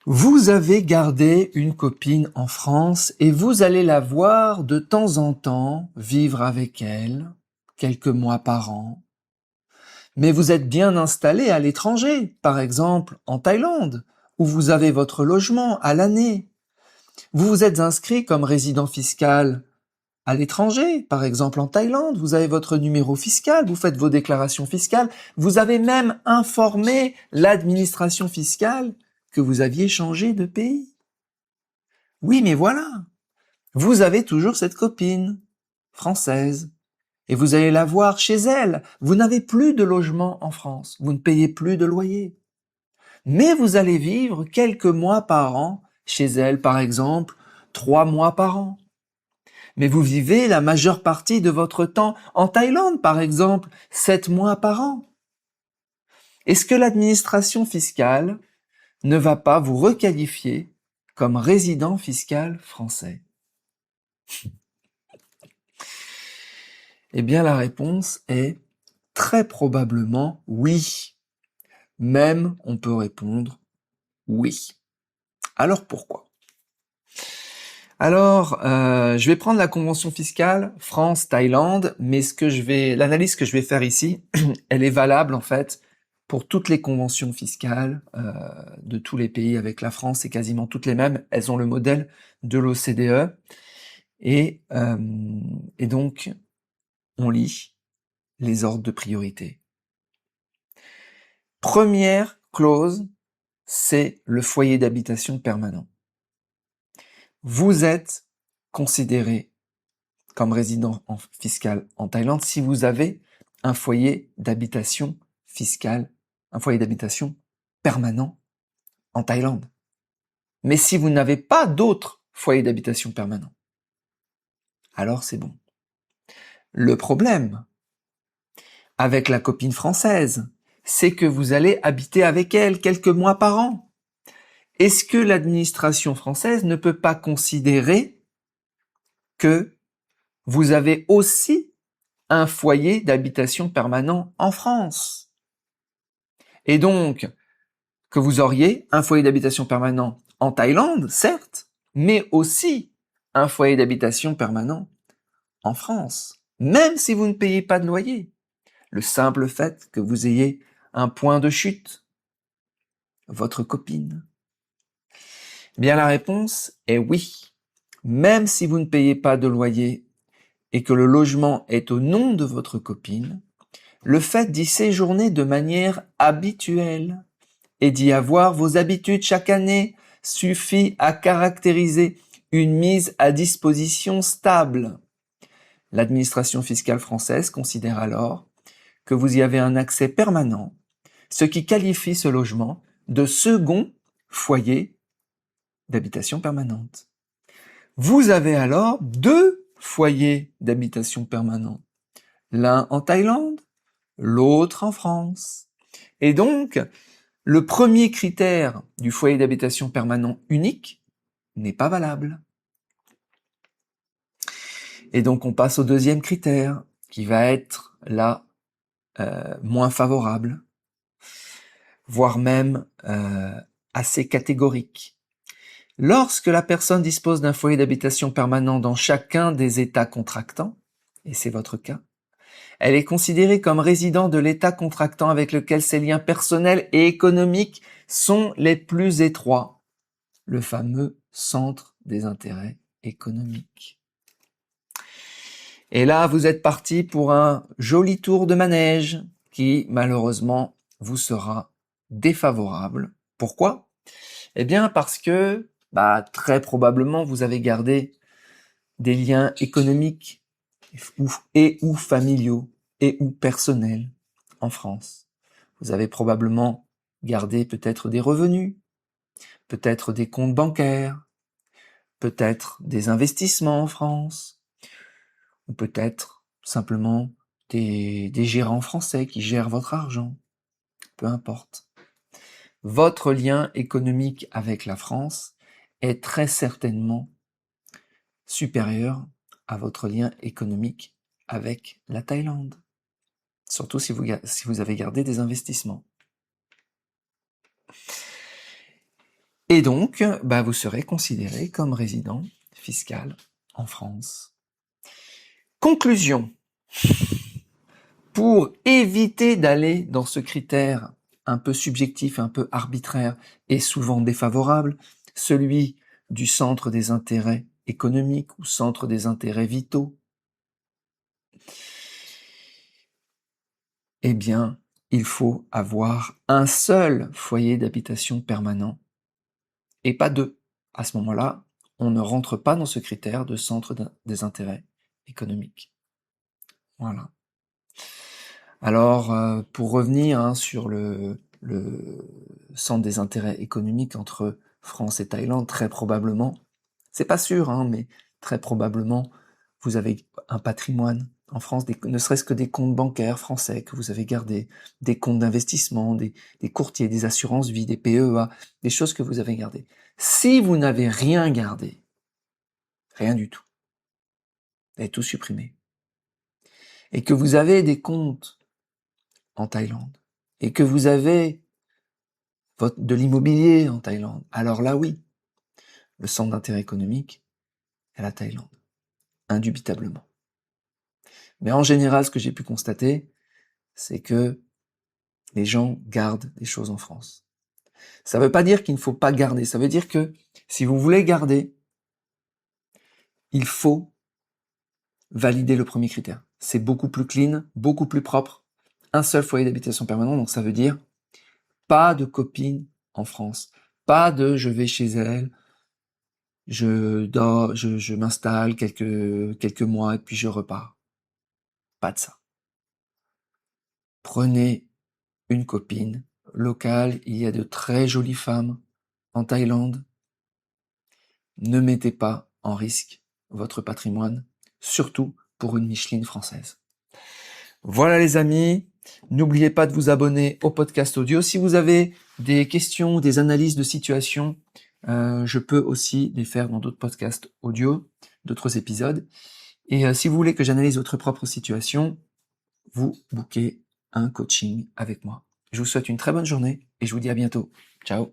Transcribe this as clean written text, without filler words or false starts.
Vous avez gardé une copine en France et vous allez la voir de temps en temps, vivre avec elle, quelques mois par an. Mais vous êtes bien installé à l'étranger, par exemple en Thaïlande, où vous avez votre logement à l'année. Vous vous êtes inscrit comme résident fiscal à l'étranger, par exemple en Thaïlande, vous avez votre numéro fiscal, vous faites vos déclarations fiscales, vous avez même informé l'administration fiscale que vous aviez changé de pays. Oui, mais voilà, vous avez toujours cette copine française et vous allez la voir chez elle. Vous n'avez plus de logement en France, vous ne payez plus de loyer. Mais vous allez vivre quelques mois par an chez elle, par exemple 3 mois par an. Mais vous vivez la majeure partie de votre temps en Thaïlande, par exemple 7 mois par an. Est-ce que l'administration fiscale ne va pas vous requalifier comme résident fiscal français? Eh bien, la réponse est très probablement oui. Même, on peut répondre oui. Alors pourquoi? Alors, je vais prendre la convention fiscale France-Thaïlande, mais l'analyse que je vais faire ici, elle est valable en fait pour toutes les conventions fiscales de tous les pays avec la France, c'est quasiment toutes les mêmes. Elles ont le modèle de l'OCDE et donc on lit les ordres de priorité. Première clause, c'est le foyer d'habitation permanent. Vous êtes considéré comme résident fiscal en Thaïlande si vous avez un foyer d'habitation fiscale, un foyer d'habitation permanent en Thaïlande. Mais si vous n'avez pas d'autre foyer d'habitation permanent, alors c'est bon. Le problème avec la copine française, c'est que vous allez habiter avec elle quelques mois par an. Est-ce que l'administration française ne peut pas considérer que vous avez aussi un foyer d'habitation permanent en France? Et donc, que vous auriez un foyer d'habitation permanent en Thaïlande, certes, mais aussi un foyer d'habitation permanent en France, même si vous ne payez pas de loyer. Le simple fait que vous ayez un point de chute, votre copine. Bien, la réponse est oui. Même si vous ne payez pas de loyer et que le logement est au nom de votre copine, le fait d'y séjourner de manière habituelle et d'y avoir vos habitudes chaque année suffit à caractériser une mise à disposition stable. L'administration fiscale française considère alors que vous y avez un accès permanent, ce qui qualifie ce logement de second foyer d'habitation permanente. Vous avez alors 2 foyers d'habitation permanente, l'un en Thaïlande, l'autre en France. Et donc, le premier critère du foyer d'habitation permanent unique n'est pas valable. Et donc, on passe au deuxième critère, qui va être là moins favorable, voire même assez catégorique. Lorsque la personne dispose d'un foyer d'habitation permanent dans chacun des États contractants, et c'est votre cas, elle est considérée comme résident de l'État contractant avec lequel ses liens personnels et économiques sont les plus étroits, le fameux centre des intérêts économiques. Et là, vous êtes parti pour un joli tour de manège qui, malheureusement, vous sera défavorable. Pourquoi? Eh bien, parce que, très probablement, vous avez gardé des liens économiques et ou familiaux et ou personnels en France. Vous avez probablement gardé peut-être des revenus, peut-être des comptes bancaires, peut-être des investissements en France, ou peut-être simplement des gérants français qui gèrent votre argent. Peu importe. Votre lien économique avec la France est très certainement supérieur à votre lien économique avec la Thaïlande. Surtout si vous avez gardé des investissements. Et donc, vous serez considéré comme résident fiscal en France. Conclusion. Pour éviter d'aller dans ce critère un peu subjectif, un peu arbitraire et souvent défavorable, celui du centre des intérêts économiques ou centre des intérêts vitaux, eh bien, il faut avoir un seul foyer d'habitation permanent et pas deux. À ce moment-là, on ne rentre pas dans ce critère de centre des intérêts économiques. Voilà. Alors, pour revenir sur le centre des intérêts économiques entre France et Thaïlande, très probablement, c'est pas sûr, mais très probablement, vous avez un patrimoine en France, ne serait-ce que des comptes bancaires français que vous avez gardés, des comptes d'investissement, des courtiers, des assurances vie, des PEA, des choses que vous avez gardées. Si vous n'avez rien gardé, rien du tout, vous avez tout supprimé, et que vous avez des comptes en Thaïlande, et que vous avez de l'immobilier en Thaïlande, alors là oui, le centre d'intérêt économique est la Thaïlande, indubitablement. Mais en général, ce que j'ai pu constater, c'est que les gens gardent des choses en France. Ça ne veut pas dire qu'il ne faut pas garder, ça veut dire que si vous voulez garder, il faut valider le premier critère. C'est beaucoup plus clean, beaucoup plus propre, un seul foyer d'habitation permanent, donc ça veut dire pas de en France, pas de je vais chez elle, je m'installe quelques mois et puis je repars. Pas de ça. Prenez une copine locale, il y a de très jolies femmes en Thaïlande. Ne mettez pas en risque votre patrimoine, surtout pour une Micheline française. Voilà les amis, n'oubliez pas de vous abonner au podcast audio. Si vous avez des questions, des analyses de situation, je peux aussi les faire dans d'autres podcasts audio, d'autres épisodes. Et si vous voulez que j'analyse votre propre situation, vous bookez un coaching avec moi. Je vous souhaite une très bonne journée et je vous dis à bientôt. Ciao.